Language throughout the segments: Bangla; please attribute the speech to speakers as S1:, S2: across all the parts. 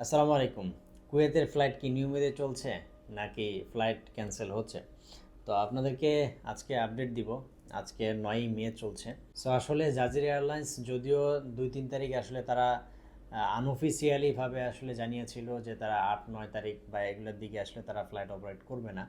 S1: আসসালামু আলাইকুম। কুয়েতের ফ্লাইট কি নিয়মিত চলছে নাকি ফ্লাইট ক্যান্সেল হচ্ছে? তো আপনাদেরকে আজকে আপডেট দিব। আজকে 9ই মে চলছে। সো আসলে জাজিরা এয়ারলাইন্স যদিও 2-3 তারিখ আসলে তারা আনঅফিসিয়ালিভাবে আসলে জানিয়েছিল যে তারা 8-9 তারিখ বা এগুলোর দিকে আসলে তারা ফ্লাইট অপারেট করবে না,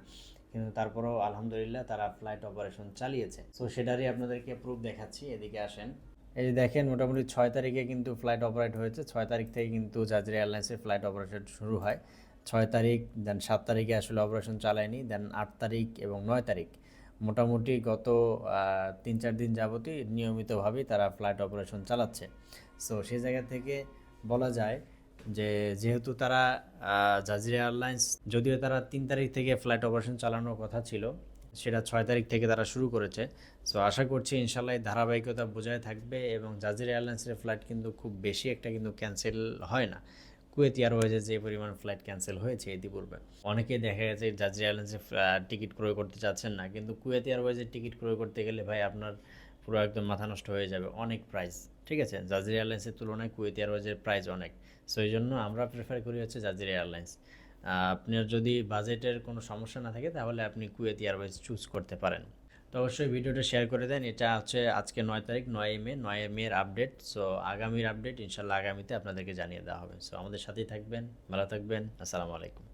S1: কিন্তু তারপরেও আলহামদুলিল্লাহ তারা ফ্লাইট অপারেশন চালিয়েছে। সো সেটারই আপনাদেরকে প্রুফ দেখাচ্ছি, এদিকে আসেন। এই যে দেখেন, মোটামুটি 6 তারিখে কিন্তু ফ্লাইট অপারেট হয়েছে। 6 তারিখ থেকে কিন্তু জাজিরা এয়ারলাইন্সের ফ্লাইট অপারেশন শুরু হয়। 6 তারিখ, দেন 7 তারিখে আসলে অপারেশন চালায়নি, দেন 8 তারিখ এবং 9 তারিখ মোটামুটি গত 3-4 দিন যাবতই নিয়মিতভাবেই তারা ফ্লাইট অপারেশন চালাচ্ছে। সো সেই জায়গা থেকে বলা যায় যে যেহেতু তারা জাজিরা এয়ারলাইন্স, যদিও তারা 3 তারিখ থেকে ফ্লাইট অপারেশন চালানোর কথা ছিল, সেটা 6 তারিখ থেকে তারা শুরু করেছে। সো আশা করছি ইনশাল্লাহ এই ধারাবাহিকতা বজায় থাকবে এবং জাজিরা এয়ারলাইন্সের ফ্লাইট কিন্তু খুব বেশি একটা কিন্তু ক্যান্সেল হয় না। কুয়েত এয়ারওয়েজে যে পরিমাণ ফ্লাইট ক্যান্সেল হয়েছে ইতিপূর্বে, অনেকেই দেখা গেছে জাজিরা এয়ারলাইন্সের টিকিট ক্রয় করতে চাচ্ছেন না, কিন্তু কুয়েত এয়ারওয়েজের টিকিট ক্রয় করতে গেলে ভাই আপনার পুরো একদম মাথা নষ্ট হয়ে যাবে, অনেক প্রাইস। ঠিক আছে, জাজিরা এয়ারলাইন্সের তুলনায় কুয়েত এয়ারওয়েজের প্রাইস অনেক। সো এই জন্য আমরা প্রেফার করি হচ্ছে জাজিরা এয়ারলাইন্স। আপনার যদি বাজেটের কোনো সমস্যা না থাকে তাহলে আপনি কুয়েত এয়ারওয়েজ চুজ করতে পারেন। তো অবশ্যই ভিডিওটা শেয়ার করে দেন। এটা হচ্ছে আজকে 9 তারিখ, 9 মে, 9 মের আপডেট। সো আগামীর আপডেট ইনশাল্লাহ আগামীতে আপনাদেরকে জানিয়ে দেওয়া হবে। সো আমাদের সাথেই থাকবেন, ভালো থাকবেন। আসসালামু আলাইকুম।